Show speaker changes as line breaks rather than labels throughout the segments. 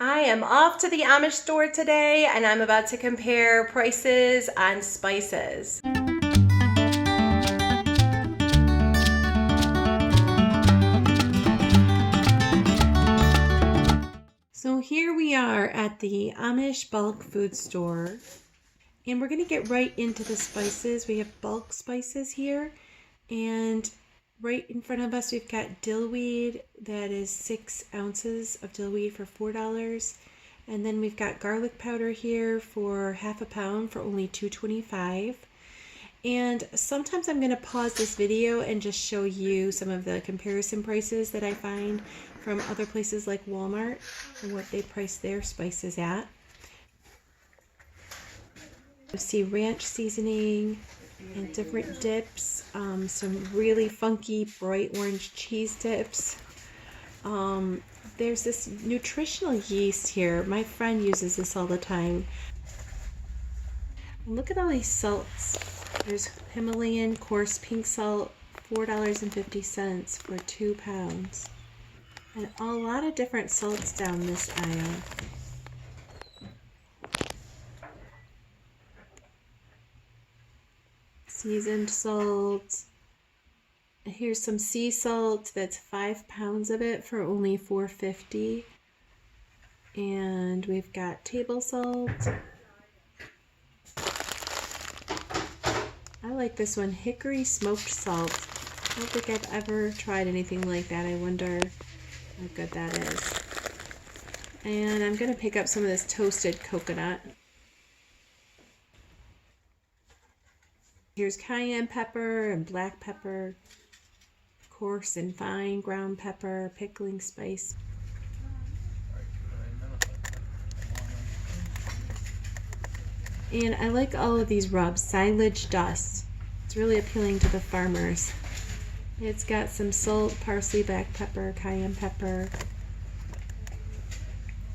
I am off to the Amish store today and I'm about to compare prices on spices. So here we are at the Amish bulk food store and we're going to get right into the spices. We have bulk spices here and right in front of us we've got dillweed. That is 6 ounces of dillweed for $4. And then we've got garlic powder here for half a pound for only $2.25. And sometimes I'm going to pause this video and just show you some of the comparison prices that I find from other places like Walmart and what they price their spices at. You see ranch seasoning and different dips, some really funky bright orange cheese dips. There's this nutritional yeast here. My friend uses this all the time. Look at all these salts. There's Himalayan coarse pink salt, $4.50 for 2 pounds. And a lot of different salts down this aisle. Seasoned salt. Here's some sea salt. That's 5 pounds of it for only $4.50. And we've got table salt. I like this one, hickory smoked salt. I don't think I've ever tried anything like that. I wonder how good that is. And I'm going to pick up some of this toasted coconut. Here's cayenne pepper and black pepper, coarse and fine ground pepper, pickling spice. And I like all of these rubs. Silage dust. It's really appealing to the farmers. It's got some salt, parsley, black pepper, cayenne pepper.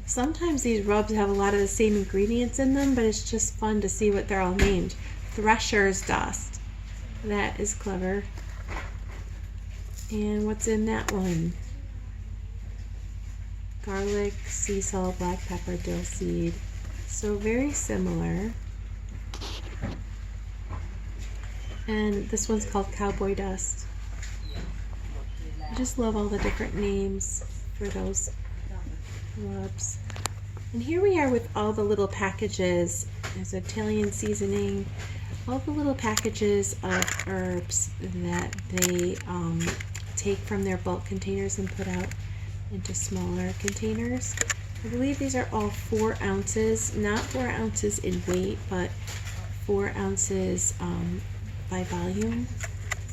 Sometimes these rubs have a lot of the same ingredients in them, but it's just fun to see what they're all named. Thresher's dust. That is clever. And what's in that one? Garlic, sea salt, black pepper, dill seed. So very similar. And this one's called cowboy dust. I just love all the different names for those rubs. And here we are with all the little packages. There's Italian seasoning, all the little packages of herbs that they take from their bulk containers and put out into smaller containers. I believe these are all 4 ounces, not 4 ounces in weight, but 4 ounces by volume.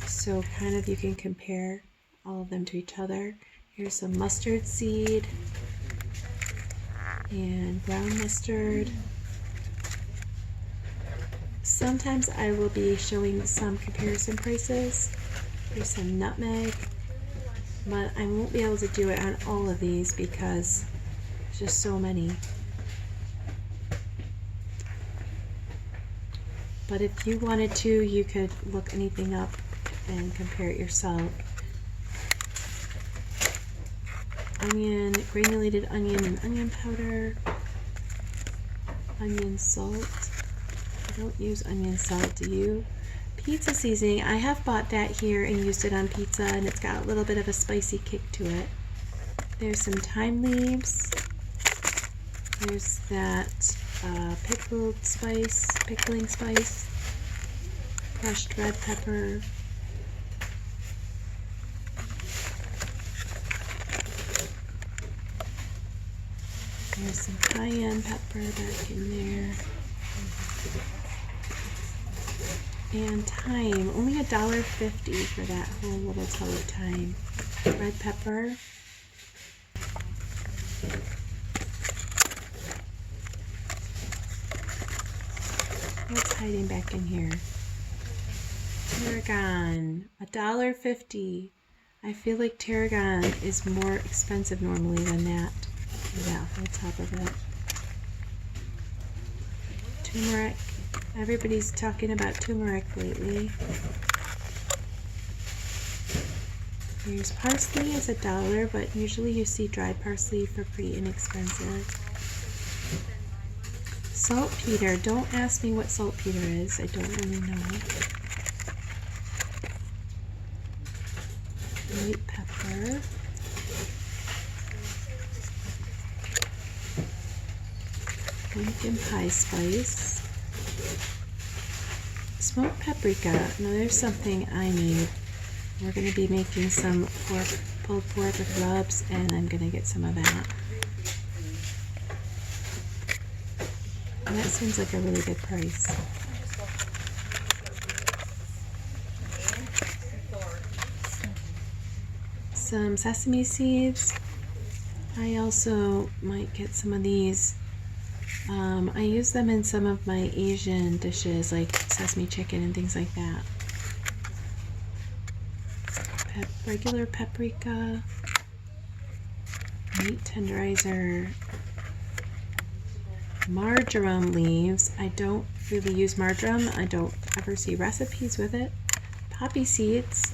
So kind of you can compare all of them to each other. Here's some mustard seed and brown mustard. Sometimes I will be showing some comparison prices. There's some nutmeg, but I won't be able to do it on all of these because there's just so many. But if you wanted to, you could look anything up and compare it yourself. Onion, granulated onion and onion powder, onion salt. I don't use onion salt, do you? Pizza seasoning, I have bought that here and used it on pizza, and it's got a little bit of a spicy kick to it. There's some thyme leaves. There's that pickled spice, pickling spice, crushed red pepper. There's some cayenne pepper back in there. And thyme, only $1.50 for that whole little tub of thyme. Red pepper. What's hiding back in here? Tarragon, $1.50. I feel like tarragon is more expensive normally than that. That whole top of it. Turmeric. Everybody's talking about turmeric lately. There's parsley is $1, but usually you see dried parsley for pretty inexpensive. Saltpeter. Don't ask me what saltpeter is. I don't really know. White pepper. Pumpkin pie spice. Smoked paprika. Now there's something I need. We're going to be making some pulled pork with rubs, and I'm going to get some of that. And that seems like a really good price. Some sesame seeds. I also might get some of these. I use them in some of my Asian dishes like sesame chicken and things like that. Regular paprika, meat tenderizer, marjoram leaves. I don't really use marjoram. I don't ever see recipes with it. Poppy seeds,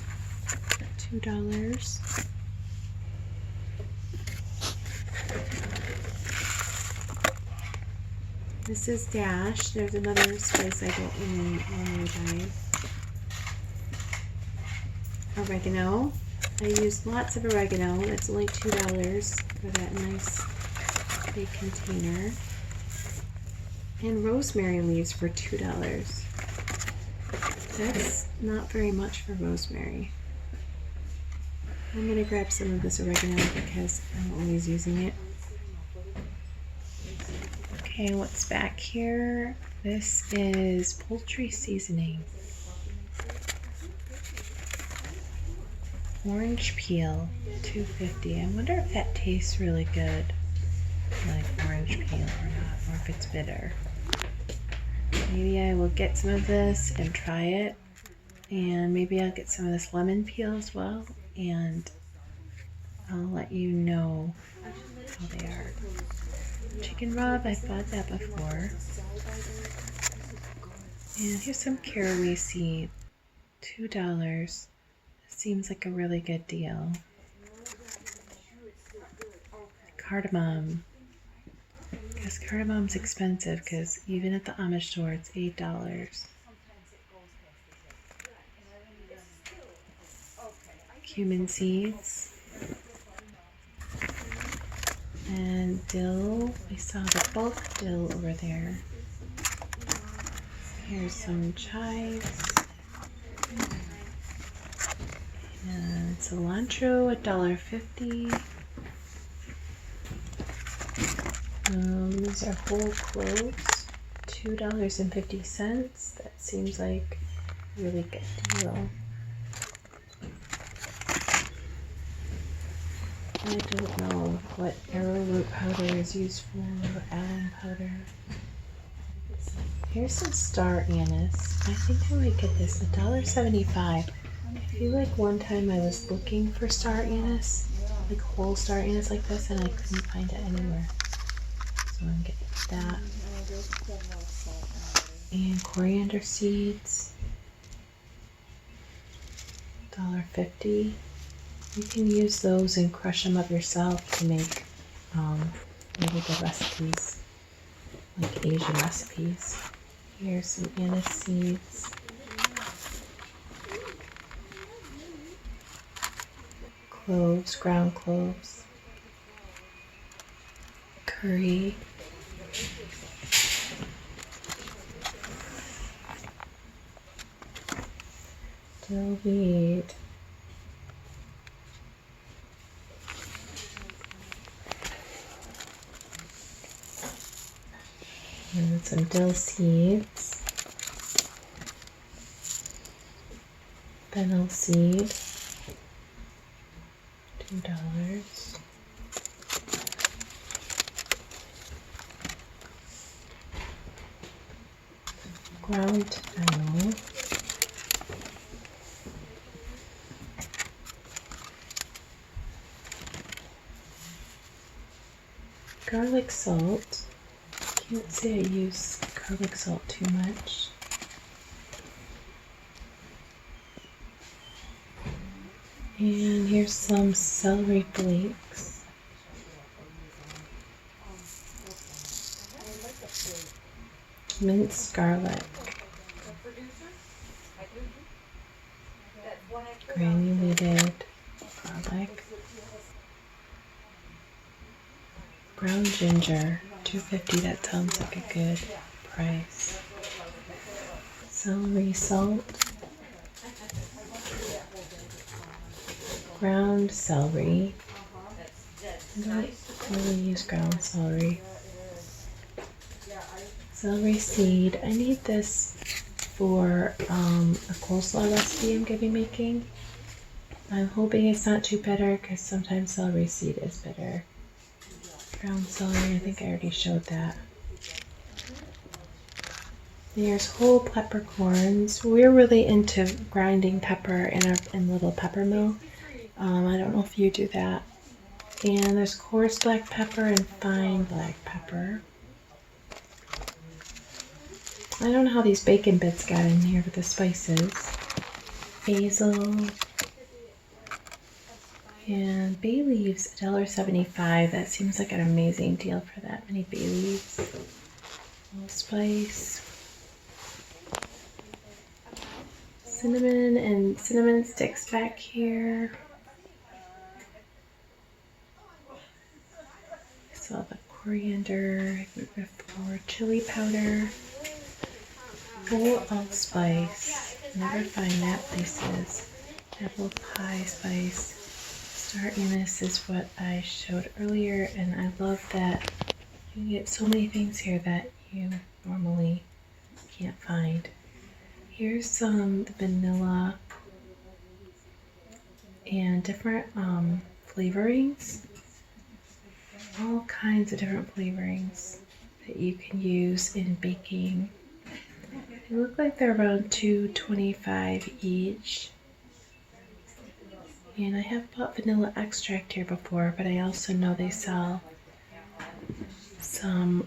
$2. This is Dash. There's another spice I don't really normally buy. Oregano. I use lots of oregano. It's only $2 for that nice big container. And rosemary leaves for $2. That's not very much for rosemary. I'm going to grab some of this oregano because I'm always using it. Okay, what's back here? This is poultry seasoning. Orange peel, $2.50. I wonder if that tastes really good, like orange peel or not, or if it's bitter. Maybe I will get some of this and try it, and maybe I'll get some of this lemon peel as well, and I'll let you know how they are. Chicken rub, I've bought that before. And here's some caraway seed, $2. Seems like a really good deal. Cardamom. Because cardamom's expensive because even at the Amish store it's $8. Cumin seeds. And dill. I saw the bulk dill over there. Here's some chives. And cilantro, $1.50. These are whole cloves, $2.50. That seems like a really good deal. I don't know what arrowroot powder is used for, or alum powder. Here's some star anise. I think I might get this, $1.75. I feel like one time I was looking for star anise, like whole star anise like this, and I couldn't find it anywhere. So I'm getting that. And coriander seeds, $1.50. You can use those and crush them up yourself to make really good recipes, like Asian recipes. Here's some anise seeds. Cloves, ground cloves. Curry. Dill weed. And some dill seeds. Fennel seed. $2. Ground fennel. Garlic salt. Can't say I use garlic salt too much. And here's some celery flakes. Minced garlic. Granulated garlic. Ground ginger, $2.50. That sounds like a good price. Celery salt. Ground celery. I don't really use ground celery. Celery seed. I need this for a coleslaw recipe I'm going to be making. I'm hoping it's not too bitter because sometimes celery seed is bitter. Ground celery, I think I already showed that. There's whole peppercorns. We're really into grinding pepper in little pepper mill. I don't know if you do that. And there's coarse black pepper and fine black pepper. I don't know how these bacon bits got in here with the spices. Basil. And bay leaves, $1.75. That seems like an amazing deal for that many bay leaves. Allspice. Cinnamon and cinnamon sticks back here. I saw the coriander, I think for chili powder. Whole allspice. Never find that places. Apple pie spice. Star anise is what I showed earlier, and I love that you get so many things here that you normally can't find. Here's some vanilla and different flavorings. All kinds of different flavorings that you can use in baking. They look like they're around $2.25 each. And I have bought vanilla extract here before, but I also know they sell some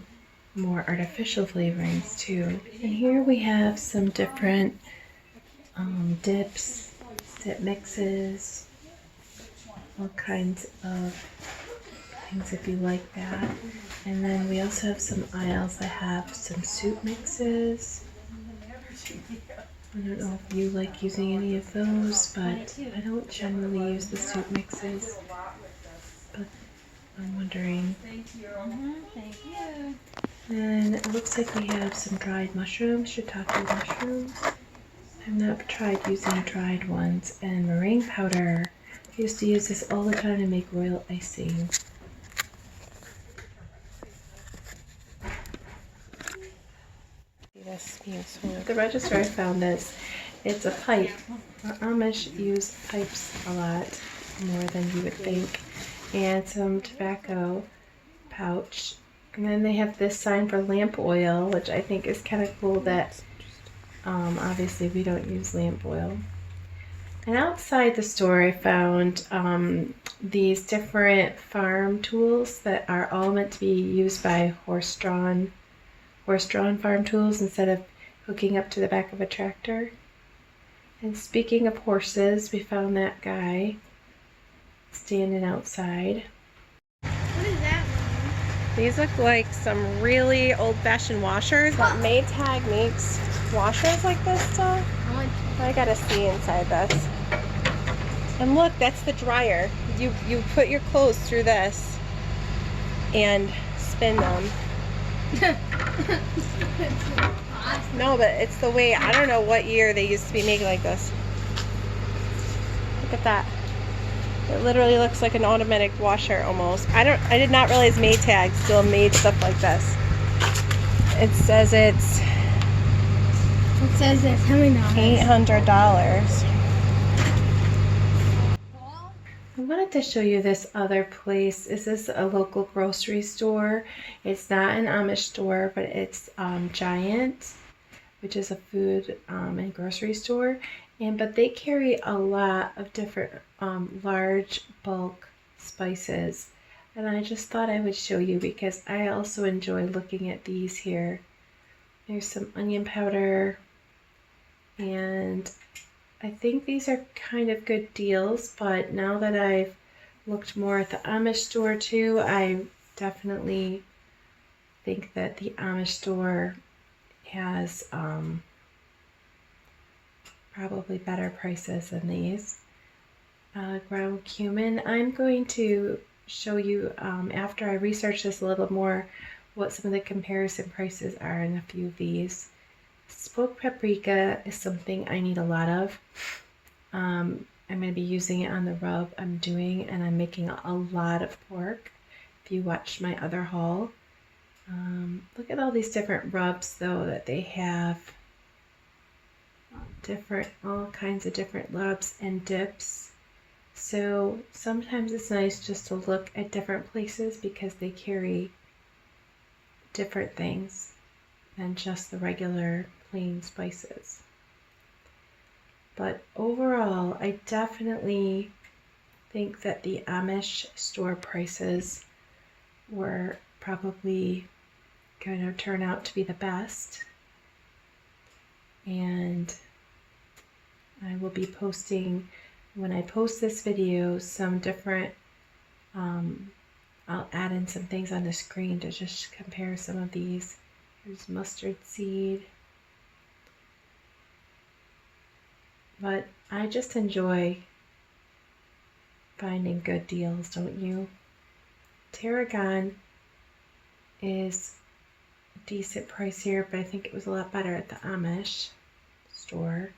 more artificial flavorings too. And here we have some different dips, dip mixes, all kinds of things if you like that. And then we also have some aisles that have some soup mixes. I don't know if you like using any of those, but I don't generally use the soup mixes. But I'm wondering.
Thank you.
And it looks like we have some dried mushrooms, shiitake mushrooms. I've not tried using dried ones. And meringue powder. I used to use this all the time to make royal icing. At the register I found this. It's a pipe. Our Amish use pipes a lot more than you would think. And some tobacco pouch. And then they have this sign for lamp oil, which I think is kind of cool that obviously we don't use lamp oil. And outside the store I found these different farm tools that are all meant to be used by horse-drawn farm tools instead of hooking up to the back of a tractor. And speaking of horses, we found that guy standing outside.
What is that one?
These look like some really old-fashioned washers, but Maytag makes washers like this still. I gotta see inside this. And look, that's the dryer. You put your clothes through this and spin them. No, but it's the way, I don't know what year they used to be making like this. Look at that. It literally looks like an automatic washer almost. I did not realize Maytag still made stuff like this. It says it's
How many dollars?
$800.
I wanted to show you this other place. This is a local grocery store. It's not an Amish store, but it's Giant, which is a food and grocery store. But they carry a lot of different large bulk spices. And I just thought I would show you because I also enjoy looking at these here. There's some onion powder and I think these are kind of good deals, but now that I've looked more at the Amish store too, I definitely think that the Amish store has probably better prices than these. Ground cumin. I'm going to show you after I research this a little more what some of the comparison prices are in a few of these. Smoked paprika is something I need a lot of. I'm going to be using it on the rub I'm doing, and I'm making a lot of pork. If you watched my other haul, look at all these different rubs though that they have. All kinds of different rubs and dips. So sometimes it's nice just to look at different places because they carry different things than just the regular plain spices. But overall, I definitely think that the Amish store prices were probably going to turn out to be the best. And I will be posting, when I post this video, some different, I'll add in some things on the screen to just compare some of these. There's mustard seed. But I just enjoy finding good deals, don't you? Tarragon is a decent price here, but I think it was a lot better at the Amish store.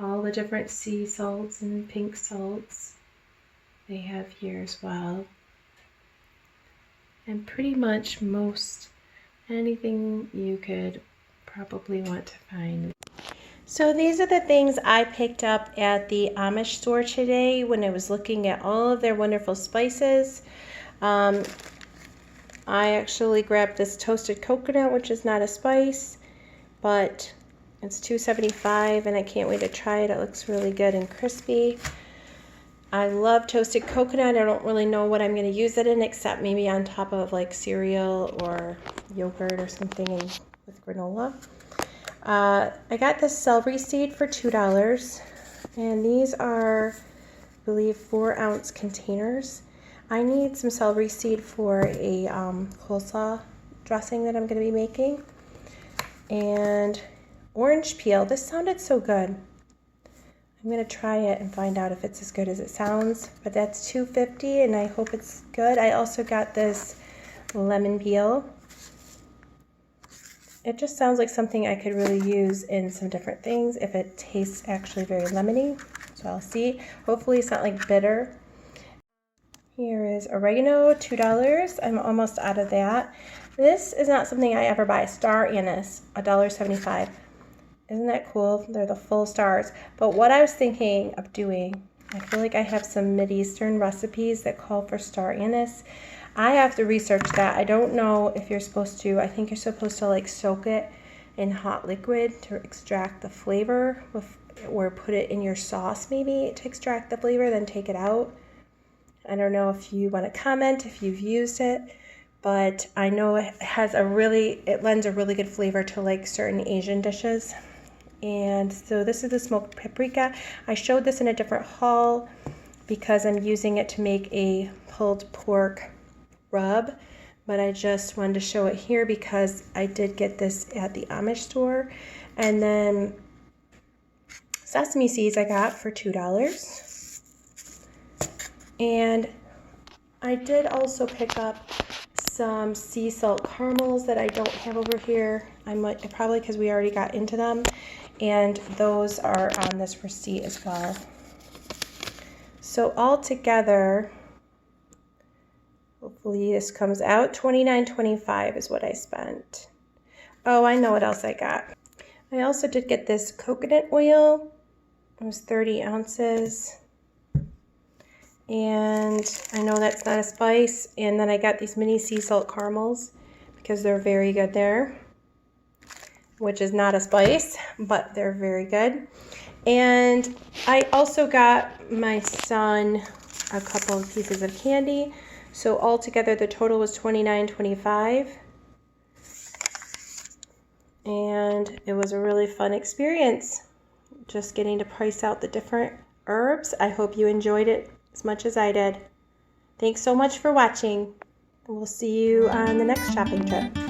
All the different sea salts and pink salts they have here as well. And pretty much most anything you could probably want to find.
So these are the things I picked up at the Amish store today when I was looking at all of their wonderful spices. I actually grabbed this toasted coconut, which is not a spice, but it's $2.75 and I can't wait to try it. It looks really good and crispy. I love toasted coconut. I don't really know what I'm going to use it in except maybe on top of like cereal or yogurt or something with granola. I got this celery seed for $2 and these are, I believe, 4-ounce containers. I need some celery seed for a coleslaw dressing that I'm going to be making. And orange peel. This sounded so good. I'm going to try it and find out if it's as good as it sounds. But that's $2.50 and I hope it's good. I also got this lemon peel. It just sounds like something I could really use in some different things if it tastes actually very lemony. So I'll see. Hopefully it's not like bitter. Here is oregano, $2. I'm almost out of that. This is not something I ever buy. Star anise, $1.75. Isn't that cool? They're the full stars. But what I was thinking of doing, I feel like I have some Mideastern recipes that call for star anise. I have to research that. I don't know if you're supposed to. I think you're supposed to like soak it in hot liquid to extract the flavor, or put it in your sauce maybe to extract the flavor, then take it out. I don't know if you want to comment if you've used it, but I know it lends a really good flavor to like certain Asian dishes. And so this is the smoked paprika. I showed this in a different haul because I'm using it to make a pulled pork rub, but I just wanted to show it here because I did get this at the Amish store. And then sesame seeds I got for $2. And I did also pick up some sea salt caramels that I don't have over here. Probably because we already got into them, and those are on this receipt as well. So all together, hopefully this comes out, $29.25 is what I spent. Oh, I know what else I got. I also did get this coconut oil. It was 30 ounces. And I know that's not a spice. And then I got these mini sea salt caramels because they're very good there, which is not a spice, but they're very good. And I also got my son a couple of pieces of candy. So altogether the total was $29.25. And it was a really fun experience just getting to price out the different herbs. I hope you enjoyed it as much as I did. Thanks so much for watching. We'll see you on the next shopping trip.